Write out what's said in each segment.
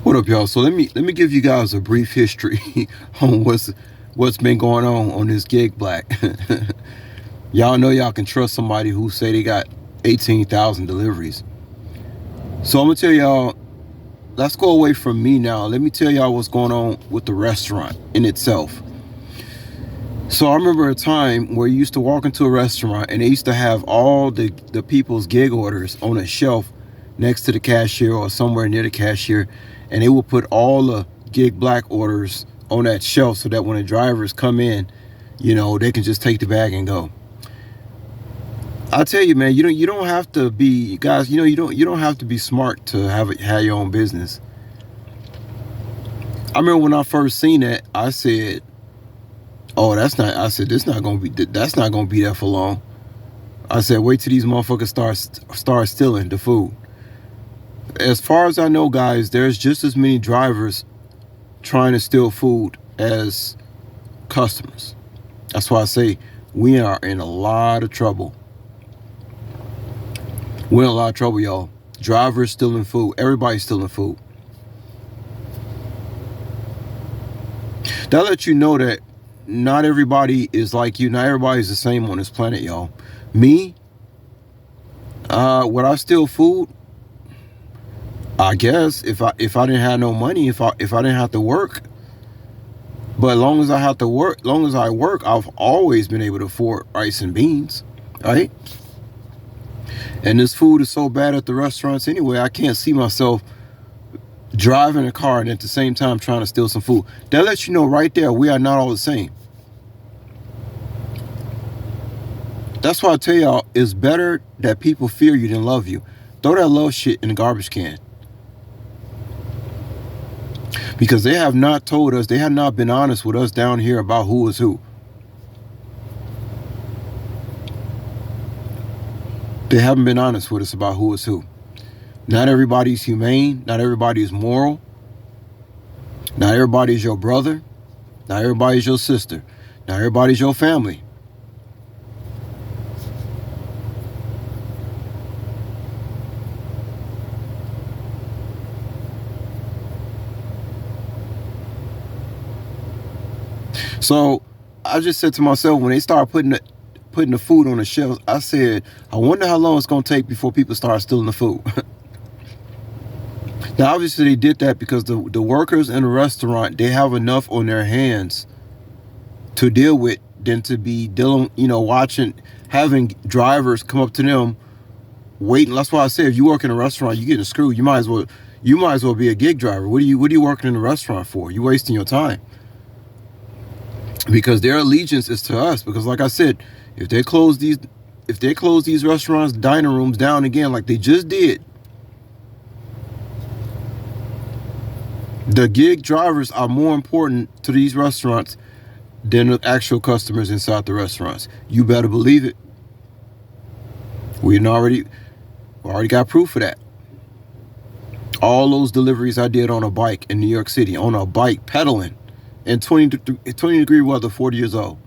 What up, y'all? So let me give you guys a brief history on what's been going on this gig black. Y'all know y'all can trust somebody who say they got 18,000 deliveries. So I'm gonna tell y'all, let's go away from me now. Let me tell y'all what's going on with the restaurant in itself. So I remember a time where you used to walk into a restaurant and they used to have all the people's gig orders on a shelf next to the cashier or somewhere near the cashier, and they will put all the gig black orders on that shelf so that when the drivers come in, they can just take the bag and go. I tell you, man, you don't have to be, guys. You don't have to be smart to have your own business. I remember when I first seen that, I said, "Oh, that's not." I said, That's not gonna be there for long." I said, "Wait till these motherfuckers start stealing the food." As far as I know, guys, there's just as many drivers trying to steal food as customers. That's why I say we are in a lot of trouble. We're in a lot of trouble, y'all. Drivers stealing food. Everybody's stealing food. That lets you know that not everybody is like you. Not everybody's the same on this planet, y'all. Me, would I steal food? I guess if I didn't have no money, if I didn't have to work. But as long as I have to work, long as I work, I've always been able to afford rice and beans, right? And this food is so bad at the restaurants anyway, I can't see myself driving a car and at the same time trying to steal some food. That lets you know right there, we are not all the same. That's why I tell y'all, it's better that people fear you than love you. Throw that love shit in the garbage can. Because they have not told us, they have not been honest with us down here about who is who. They haven't been honest with us about who is who. Not everybody's humane. Not everybody is moral. Not everybody's your brother. Not everybody's your sister. Not everybody's your family. So I just said to myself, when they start putting the food on the shelves, I said, I wonder how long it's going to take before people start stealing the food. Now, obviously, they did that because the workers in the restaurant, they have enough on their hands to deal with than to be dealing, having drivers come up to them, waiting. That's why I say, if you work in a restaurant, you're getting screwed. You might as well be a gig driver. What are you working in a restaurant for? You're wasting your time. Because their allegiance is to us. Because like I said, if they close these restaurants, dining rooms down again like they just did, the gig drivers are more important to these restaurants than the actual customers inside the restaurants. You better believe it. We already got proof of that. All those deliveries I did on a bike in New York City, on a bike pedaling, in 20 degree weather, 40 years old.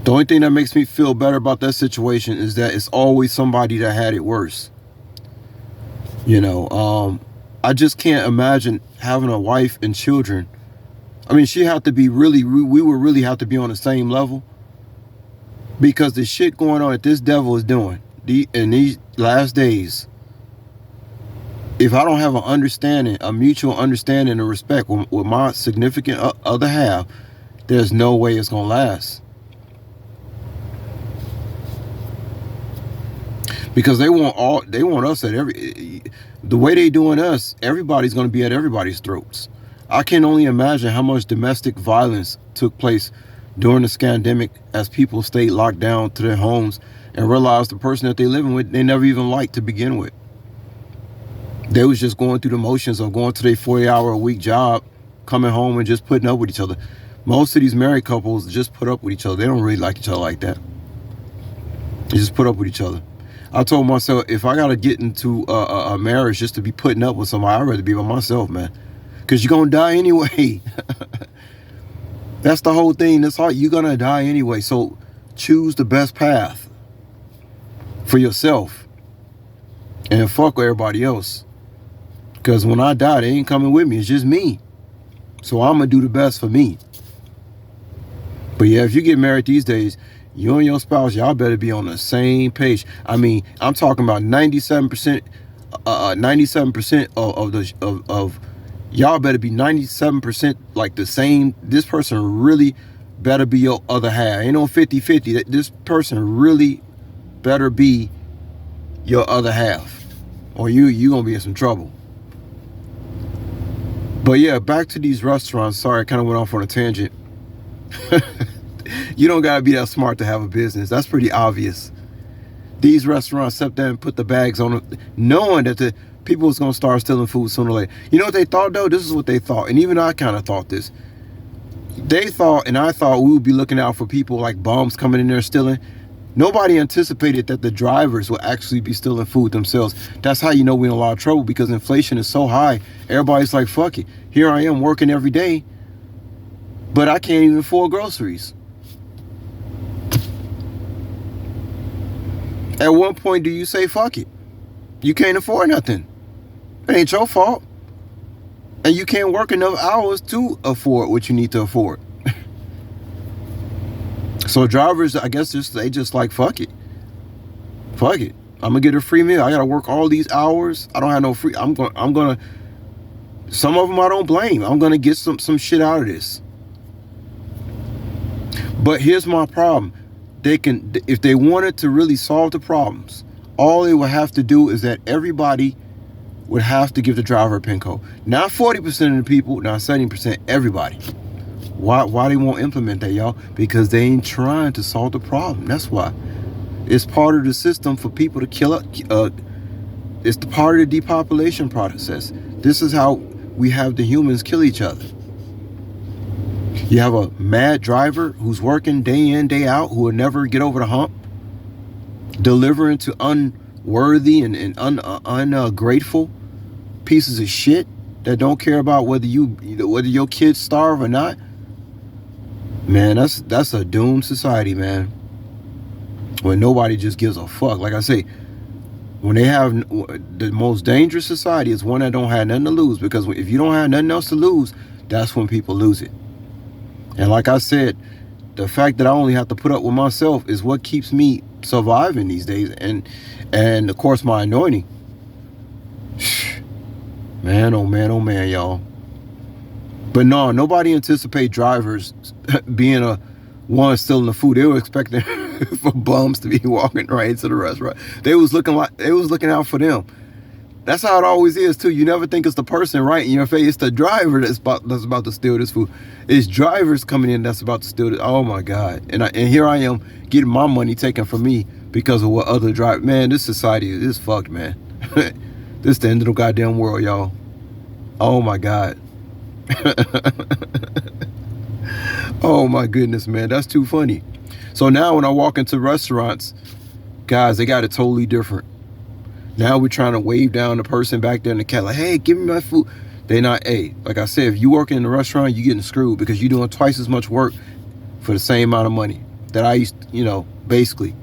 The only thing that makes me feel better about that situation is that it's always somebody that had it worse. I just can't imagine having a wife and children. I mean, we would really have to be on the same level, because the shit going on that this devil is doing in these last days, if I don't have a mutual understanding and respect with my significant other half, there's no way it's going to last. Because they want us at the way they doing us, everybody's going to be at everybody's throats. I can only imagine how much domestic violence took place during the scandemic as people stayed locked down to their homes and realized the person that they living with, they never even liked to begin with. They was just going through the motions of going to their 40-hour-a-week job, coming home and just putting up with each other. Most of these married couples just put up with each other. They don't really like each other like that. They just put up with each other. I told myself, if I got to get into a marriage just to be putting up with somebody, I'd rather be by myself, man. Because you're going to die anyway. That's the whole thing. That's all. You're going to die anyway. So choose the best path for yourself. And fuck everybody else. Because when I die, they ain't coming with me. It's just me. So I'm going to do the best for me. But yeah, if you get married these days, you and your spouse, y'all better be on the same page. I mean, I'm talking about 97%, 97% of y'all better be 97% like the same. This person really better be your other half. Ain't no 50-50. This person really better be your other half, or you gonna be in some trouble. But yeah, back to these restaurants. Sorry, I kind of went off on a tangent. You don't gotta be that smart to have a business. That's pretty obvious. These restaurants sit there and put the bags on it, knowing that the people was gonna start stealing food sooner or later. You know what they thought though? This is what they thought, and even I kind of thought this. They thought, and I thought, we would be looking out for people like bums coming in there stealing. Nobody anticipated that the drivers would actually be stealing food themselves. That's how you know we're in a lot of trouble, because inflation is so high. Everybody's like, fuck it. Here I am working every day, but I can't even afford groceries. At one point, do you say, fuck it? You can't afford nothing. It ain't your fault. And you can't work enough hours to afford what you need to afford. So drivers, I guess they just like, fuck it. Fuck it. I'm gonna get a free meal. I gotta work all these hours. I don't have no free. I'm gonna. Some of them I don't blame. I'm gonna get some shit out of this. But here's my problem. They can, if they wanted to really solve the problems, all they would have to do is that everybody would have to give the driver a PIN code. Not 40% of the people, not 70%, everybody. Why they won't implement that, y'all? Because they ain't trying to solve the problem. That's why. It's part of the system for people to kill up. It's the part of the depopulation process. This is how we have the humans kill each other. You have a mad driver who's working day in, day out, who will never get over the hump, delivering to unworthy and ungrateful pieces of shit that don't care about whether your kids starve or not. Man, that's a doomed society, man. When nobody just gives a fuck. Like I say, when they have the most dangerous society is one that don't have nothing to lose, because if you don't have nothing else to lose, that's when people lose it. And like I said, the fact that I only have to put up with myself is what keeps me surviving these days. And of course, my anointing. Man, oh man, y'all. But no, nobody anticipate drivers being one stealing the food. They were expecting for bums to be walking right into the restaurant. They was looking out for them. That's how it always is too. You never think it's the person right in your face. It's the driver that's about to steal this food. It's drivers coming in that's about to steal it. Oh my God! And here I am getting my money taken from me because of what other drive. Man, this society is fucked, man. This is the end of the goddamn world, y'all. Oh my God. Oh my goodness, man, that's too funny. So now when I walk into restaurants, guys, they got it totally different. Now we're trying to wave down the person back there in the cat, like, hey, give me my food. They not, hey, like I said, if you working in the restaurant, you getting screwed, because you're doing twice as much work for the same amount of money that I used to, basically.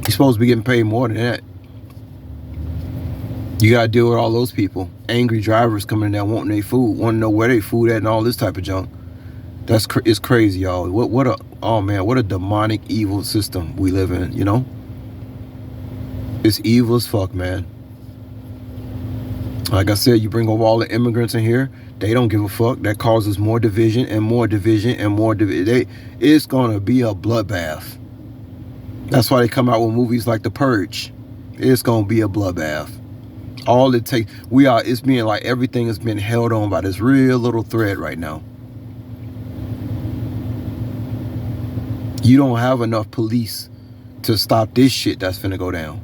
You're supposed to be getting paid more than that. You got to deal with all those people. Angry drivers coming in there wanting their food, wanting to know where their food at and all this type of junk. It's crazy, y'all. What a demonic, evil system we live in, It's evil as fuck, man. Like I said, you bring over all the immigrants in here, they don't give a fuck. That causes more division and more division and more division. It's going to be a bloodbath. That's why they come out with movies like The Purge. It's going to be a bloodbath. All it takes, it's being like everything has been held on by this real little thread right now. You don't have enough police to stop this shit that's finna go down.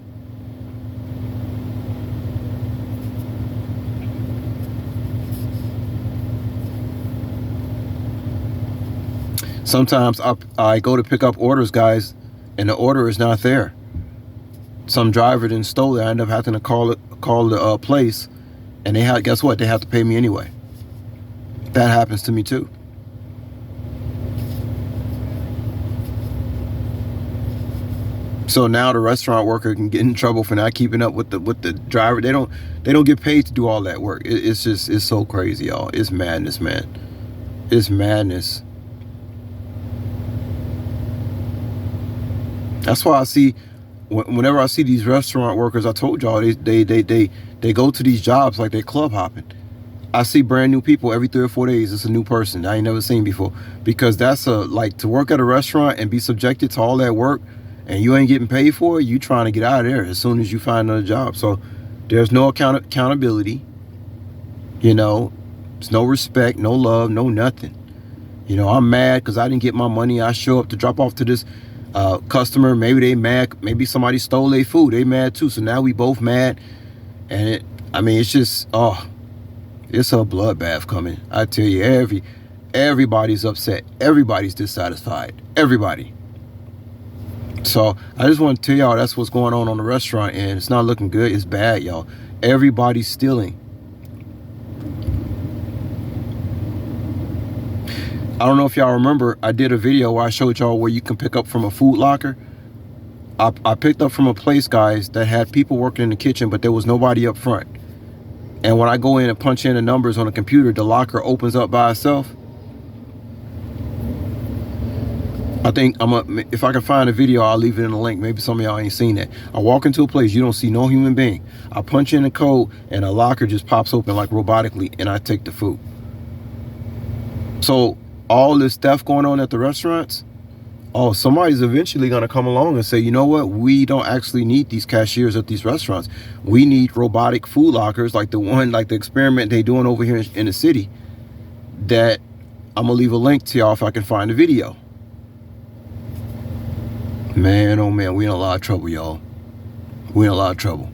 Sometimes I go to pick up orders, guys, and the order is not there. Some driver didn't stole it. I end up having to call the place, and guess what? They have to pay me anyway. That happens to me too. So now the restaurant worker can get in trouble for not keeping up with the driver. They don't get paid to do all that work. It's just, it's so crazy, y'all. It's madness, man. It's madness. That's why I see, whenever I see these restaurant workers, I told y'all they go to these jobs like they're club hopping. I see brand new people every 3 or 4 days. It's a new person I ain't never seen before, because that's like, to work at a restaurant and be subjected to all that work and you ain't getting paid for it, you trying to get out of there as soon as you find another job. So there's no accountability, you know, there's no respect, no love, no nothing. You know, I'm mad because I didn't get my money. I show up to drop off to this customer. Maybe they mad. Maybe somebody stole their food. They mad too. So now we both mad. And I mean, it's just, oh, it's a bloodbath coming. I tell you, everybody's upset. Everybody's dissatisfied. Everybody. So I just want to tell y'all that's what's going on the restaurant, and it's not looking good. It's bad, y'all. Everybody's stealing. I don't know if y'all remember, I did a video where I showed y'all where you can pick up from a Food Locker. I picked up from a place, guys, that had people working in the kitchen, but there was nobody up front. And when I go in and punch in the numbers on the computer, the locker opens up by itself. I think if I can find a video, I'll leave it in the link. Maybe some of y'all ain't seen that. I walk into a place, you don't see no human being. I punch in the code and a locker just pops open like robotically, and I take the food. So all this stuff going on at the restaurants, oh, somebody's eventually going to come along and say, you know what, we don't actually need these cashiers at these restaurants. We need robotic food lockers like the experiment they doing over here in the city, that I'm going to leave a link to y'all if I can find the video. Man, oh man, we in a lot of trouble, y'all. We in a lot of trouble.